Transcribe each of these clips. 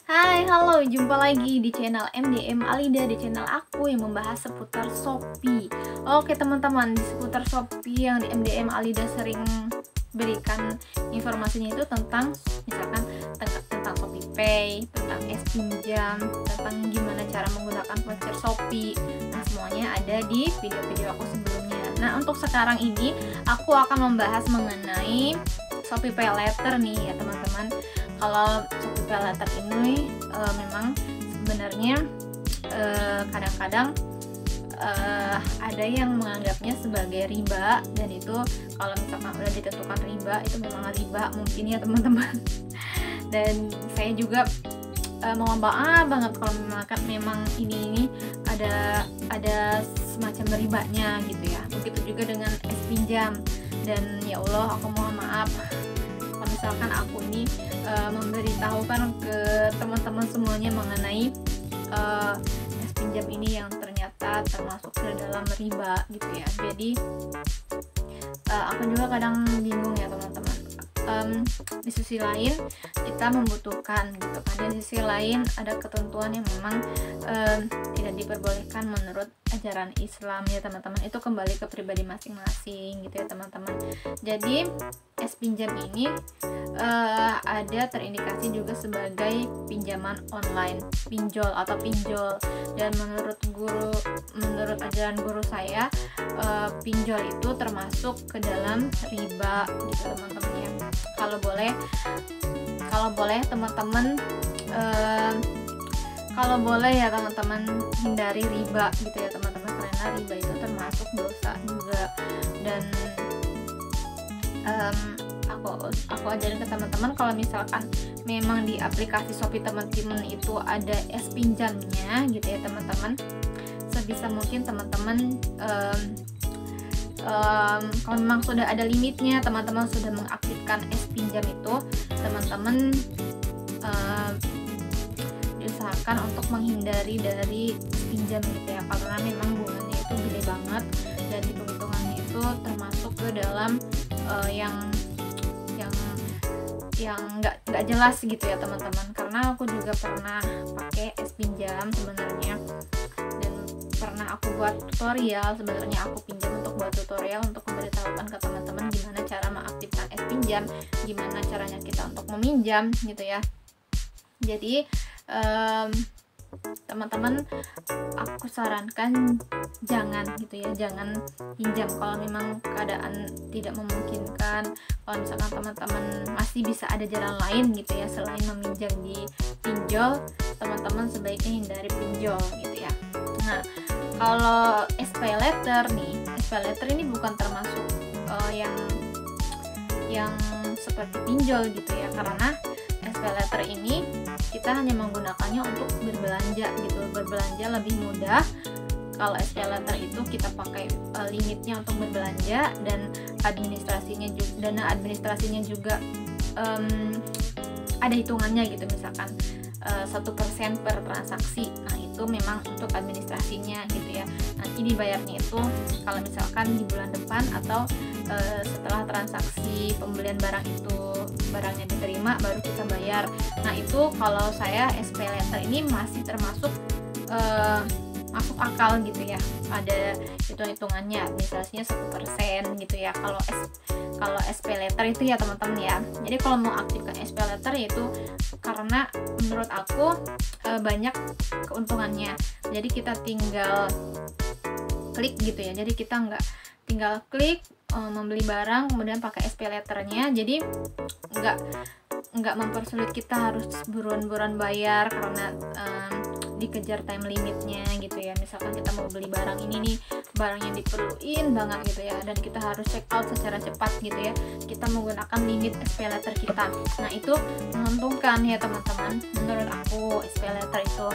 Hai, halo, jumpa lagi di channel MDM Alida, di channel aku yang membahas seputar Shopee. Oke teman-teman, di seputar Shopee yang di MDM Alida sering berikan informasinya itu tentang misalkan tentang Shopee Pay, tentang pinjam, tentang gimana cara menggunakan voucher Shopee. Nah, semuanya ada di video-video aku sebelumnya. Nah, untuk sekarang ini aku akan membahas mengenai Shopee Pay Later nih ya teman-teman. Kalau Shopee Pay Later ini memang sebenarnya kadang-kadang ada yang menganggapnya sebagai riba, dan itu kalau misalkan udah ditentukan riba itu memang riba mungkin ya teman-teman. Dan saya juga mohon maaf banget kalau memang ini ada semacam ribanya gitu ya. Begitu juga dengan pinjam, dan ya Allah aku mohon maaf kalau misalkan aku ini memberitahukan ke teman-teman semuanya mengenai pinjam ini yang ternyata termasuk ke dalam riba gitu ya. Jadi aku juga kadang bingung ya teman-teman. Di sisi lain kita membutuhkan gitu kan, di sisi lain ada ketentuan yang memang tidak diperbolehkan menurut ajaran Islam ya teman-teman. Itu kembali ke pribadi masing-masing gitu ya teman-teman. Jadi pinjam ini ada terindikasi juga sebagai pinjaman online, pinjol atau pinjol. Dan menurut ajaran guru saya, pinjol itu termasuk ke dalam riba gitu teman-teman ya. Kalau boleh teman-teman hindari riba gitu ya teman-teman, karena riba itu termasuk dosa juga. Dan aku ajarin ke teman-teman, kalau misalkan memang di aplikasi Shopee teman-teman itu ada pinjamnya gitu ya teman-teman, sebisa mungkin teman-teman kalau memang sudah ada limitnya, teman-teman sudah mengaktifkan pinjam itu, teman-teman diusahakan untuk menghindari dari pinjam gitu ya, karena memang bunganya itu gede banget, dan hitung-hitungannya itu termasuk ke dalam yang nggak jelas gitu ya teman-teman. Karena aku juga pernah pakai pinjam sebenarnya, dan pernah aku buat tutorial. Sebenarnya aku pinjam untuk buat tutorial untuk memberitahukan ke teman-teman gimana cara mengaktifkan pinjam, gimana caranya kita untuk meminjam gitu ya. Jadi teman-teman, aku sarankan jangan gitu ya, jangan pinjam kalau memang keadaan tidak memungkinkan. Kalau misalkan teman-teman masih bisa ada jalan lain gitu ya selain meminjam di pinjol, teman-teman sebaiknya hindari pinjol gitu ya. Nah, kalau pay letter ini bukan termasuk yang seperti pinjol gitu ya, karena pay letter ini kita hanya menggunakannya untuk berbelanja gitu, berbelanja lebih mudah. Kalau pay letter itu kita pakai limitnya untuk berbelanja, dan dana administrasinya juga ada hitungannya gitu, misalkan 1% per transaksi. Nah, itu memang untuk administrasinya gitu ya. Nanti dibayarnya itu kalau misalkan di bulan depan atau setelah transaksi pembelian barang itu, barangnya diterima baru kita bayar. Nah, itu kalau saya pay letter ini masih termasuk masuk akal gitu ya, ada hitung-hitungannya, administrasinya 1% gitu ya kalau pay letter itu ya teman-teman ya. Jadi kalau mau aktifkan pay letter itu karena menurut aku banyak keuntungannya. Jadi kita tinggal klik gitu ya, jadi kita tinggal klik membeli barang kemudian pakai pay letternya. Jadi nggak mempersulit kita harus buruan-buruan bayar karena dikejar time limitnya gitu ya. Misalkan kita mau beli barang ini nih, barang yang diperluin banget gitu ya, dan kita harus check out secara cepat gitu ya, kita menggunakan limit pay letter kita. Nah, itu menguntungkan ya teman-teman menurut aku pay letter itu,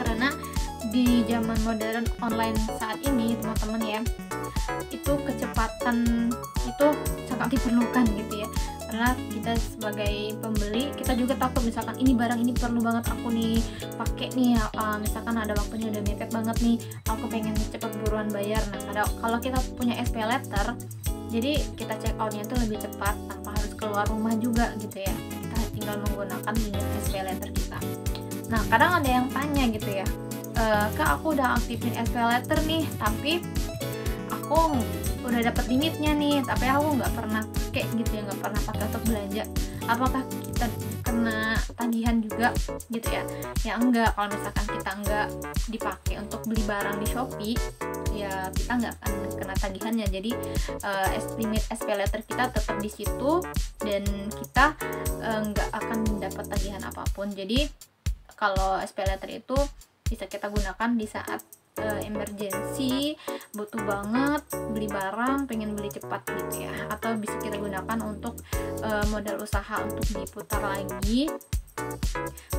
karena di zaman modern online saat ini teman-teman ya, itu kecepatan itu sangat diperlukan gitu ya. Karena kita sebagai pembeli, kita juga takut misalkan ini barang ini perlu banget aku nih pakai nih, misalkan ada waktunya udah mepet banget nih, aku pengen cepet buruan bayar. Nah, kalau kita punya pay letter, jadi kita check outnya itu lebih cepat tanpa harus keluar rumah juga gitu ya. Kita tinggal menggunakan limit SPayLater kita. Nah kadang ada yang tanya gitu ya, Kak aku udah aktifin SPayLater nih, tapi aku udah dapat limitnya nih, tapi aku nggak pernah pakai gitu ya, nggak pernah pakai untuk belanja. Apakah kita kena tagihan juga gitu ya? Ya enggak, kalau misalkan kita nggak dipakai untuk beli barang di Shopee, ya kita nggak akan kena tagihannya. Jadi limit SPayLater kita tetap di situ dan kita nggak akan dapat tagihan apapun. Jadi kalau SPayLater itu bisa kita gunakan di saat emergency, butuh banget beli barang, pengen beli cepat gitu ya, atau bisa kita gunakan untuk modal usaha untuk diputar lagi,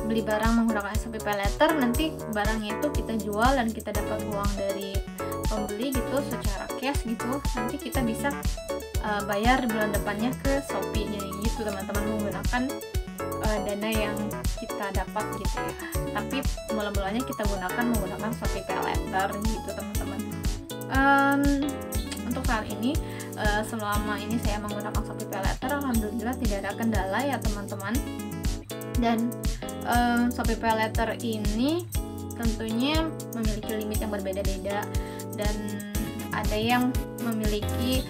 beli barang menggunakan SPayLater, nanti barangnya itu kita jual dan kita dapat uang dari pembeli gitu secara cash gitu, nanti kita bisa bayar bulan depannya ke Shopee-nya gitu teman-teman, menggunakan dana yang kita dapat gitu ya. Tapi mula-mulanya kita menggunakan SPayLater gitu teman-teman. Untuk saat ini selama ini saya menggunakan SPayLater, alhamdulillah tidak ada kendala ya teman-teman. Dan SPayLater ini tentunya memiliki limit yang berbeda-beda, dan ada yang memiliki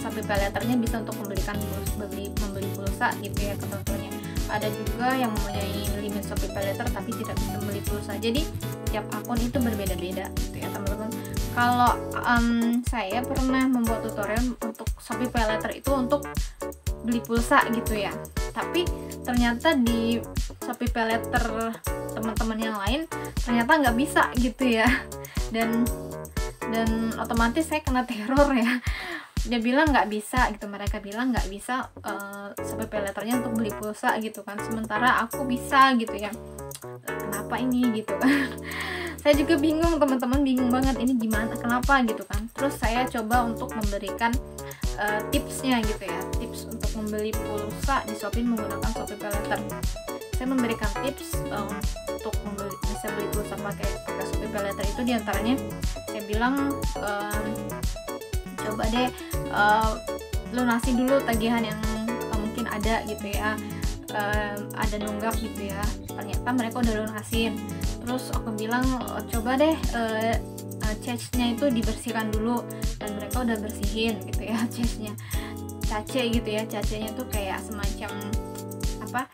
SPayLaternya bisa untuk membeli pulsa gitu ya ketentuannya. Ada juga yang mempunyai limit SPayLater tapi tidak bisa membeli pulsa. Jadi tiap akun itu berbeda-beda gitu ya teman-teman. Kalau saya pernah membuat tutorial untuk SPayLater itu untuk beli pulsa gitu ya, tapi ternyata di SPayLater teman-teman yang lain ternyata nggak bisa gitu ya, dan otomatis saya kena teror ya. Dia bilang nggak bisa gitu, mereka bilang nggak bisa SPayLaternya untuk beli pulsa gitu kan, sementara aku bisa gitu ya. Kenapa ini gitu kan? Saya juga bingung teman-teman, bingung banget ini gimana, kenapa gitu kan. Terus saya coba untuk memberikan tipsnya gitu ya, tips untuk membeli pulsa di Shopee menggunakan SPayLater. Saya memberikan tips untuk bisa beli pulsa pakai SPayLater itu, diantaranya saya bilang coba deh lunasi dulu tagihan yang mungkin ada gitu ya, ada nunggak gitu ya, ternyata mereka udah lunasin. Terus aku bilang coba deh charge-nya itu dibersihkan dulu, dan mereka udah bersihin gitu ya charge-nya. Cache gitu ya, cache-nya tuh kayak semacam apa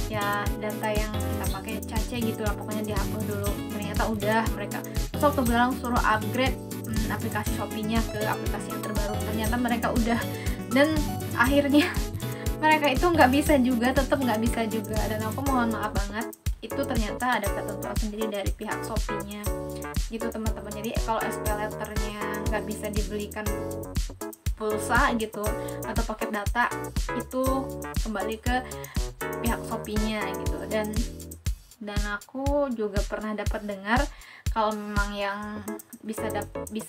ya, data yang kita pakai cache gitu lah, pokoknya dihapus dulu. Ternyata udah mereka. Terus aku bilang suruh upgrade aplikasi Shopee-nya ke aplikasi yang terbaru, ternyata mereka udah, dan akhirnya mereka itu nggak bisa juga, tetap nggak bisa juga. Dan aku mohon maaf banget, itu ternyata ada ketentuan sendiri dari pihak Shopee-nya gitu teman-teman. Jadi kalau SPayLater-nya nggak bisa dibelikan pulsa gitu atau paket data, itu kembali ke pihak Shopee-nya gitu. Dan aku juga pernah dapat dengar kalau memang yang bisa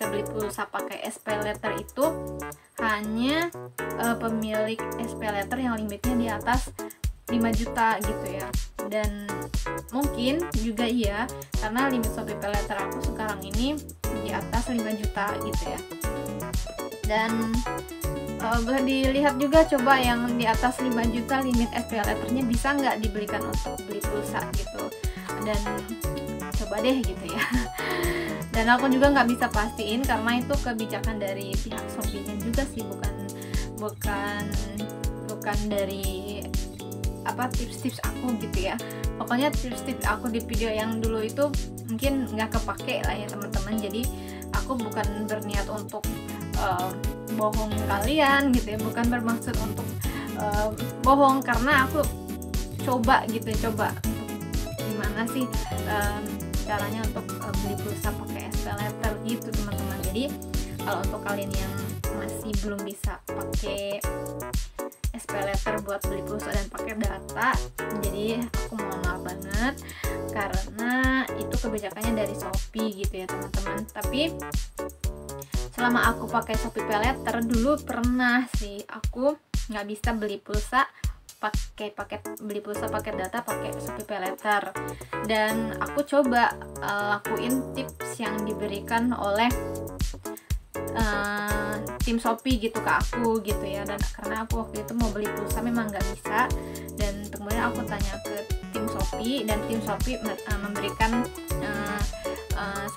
beli pulsa pakai SPayLater itu hanya pemilik SPayLater yang limitnya di atas 5 juta gitu ya. Dan mungkin juga iya, karena limit SPayLater aku sekarang ini di atas 5 juta gitu ya. Dan boleh dilihat juga coba yang di atas 5 juta limit SPayLater-nya bisa nggak dibelikan untuk beli pulsa gitu. Dan coba deh gitu ya. Dan aku juga nggak bisa pastiin karena itu kebijakan dari pihak Shopee-nya juga sih, bukan dari apa tips-tips aku gitu ya. Pokoknya tips-tips aku di video yang dulu itu mungkin nggak kepake lah ya teman-teman. Jadi aku bukan berniat untuk bohong kalian gitu ya, bukan bermaksud untuk bohong, karena aku coba gitu ya, coba gimana sih caranya untuk beli pulsa pakai SPayLater gitu teman-teman. Jadi kalau untuk kalian yang masih belum bisa pakai SPayLater buat beli pulsa dan pakai data, jadi aku mohon maaf banget karena itu kebijakannya dari Shopee gitu ya teman-teman. Tapi selama aku pakai SPayLater, dulu pernah sih aku nggak bisa beli pulsa pakai beli pulsa pakai data pakai SPayLater, dan aku coba lakuin tips yang diberikan oleh tim Shopee gitu ke aku gitu ya. Dan karena aku waktu itu mau beli pulsa memang nggak bisa, dan kemudian aku tanya ke tim Shopee, dan tim Shopee memberikan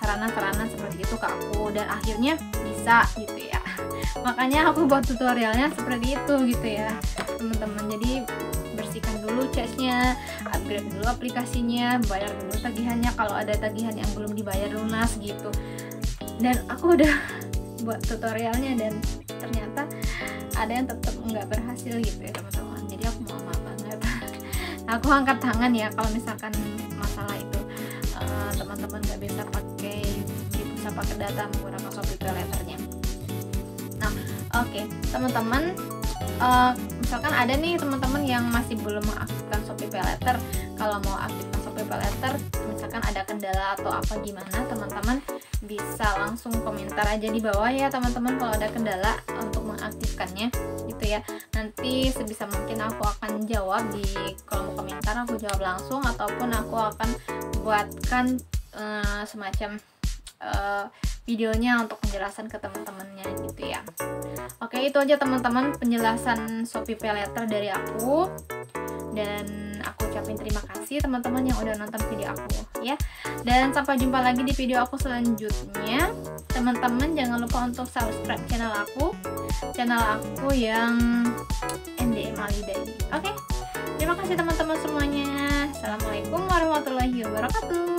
sarana-sarana seperti itu ke aku, dan akhirnya bisa gitu ya. Makanya aku buat tutorialnya seperti itu gitu ya teman-teman. Jadi bersihkan dulu chatnya, upgrade dulu aplikasinya, bayar dulu tagihannya kalau ada tagihan yang belum dibayar lunas gitu. Dan aku udah buat tutorialnya, dan ternyata ada yang tetap nggak berhasil gitu ya teman-teman. Jadi aku mohon maaf banget. Aku angkat tangan ya kalau misalkan masalah itu teman-teman nggak bisa pakai data menggunakan Shopee Pay Later-nya. Nah, oke, teman-teman, misalkan ada nih teman-teman yang masih belum mengaktifkan Shopee Pay Later. Kalau mau aktifkan Shopee Pay Later, misalkan ada kendala atau apa gimana, teman-teman bisa langsung komentar aja di bawah ya teman-teman kalau ada kendala untuk mengaktifkannya gitu ya. Nanti sebisa mungkin aku akan jawab di kolom komentar, aku jawab langsung, ataupun aku akan buatkan semacam videonya untuk penjelasan ke teman-temannya gitu ya. Oke, itu aja teman-teman penjelasan Shopee Pay Later dari aku, dan aku ucapin terima kasih teman-teman yang udah nonton video aku ya. Dan sampai jumpa lagi di video aku selanjutnya. Teman-teman jangan lupa untuk subscribe channel aku yang MDM Alida ini. Oke, terima kasih teman-teman semuanya. Assalamualaikum warahmatullahi wabarakatuh.